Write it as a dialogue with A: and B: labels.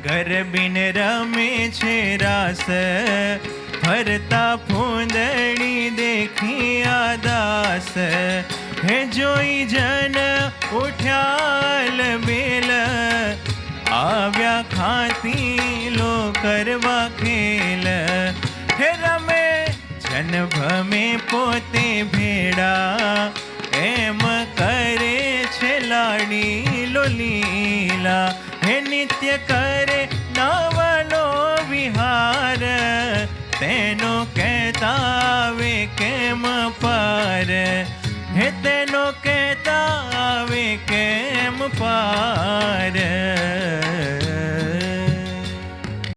A: ગરબીન રમે છે રાસ, ફરતા ફૂંદડી દેખી આદાસ. હે જોઈ જન ઉઠ્યાલ બેલ, આવ્યા ખાતી લો કરવા ખેલ. હે રમે જન ભમે પોતે ભેડા, એમ કરે છે લાડી લો લીલા. હે નિત્ય કરે નવલો વિહાર, તેનો કહેતા આવે કેમ પાર. હે તેનો કહેતા આવે કેમ પાર.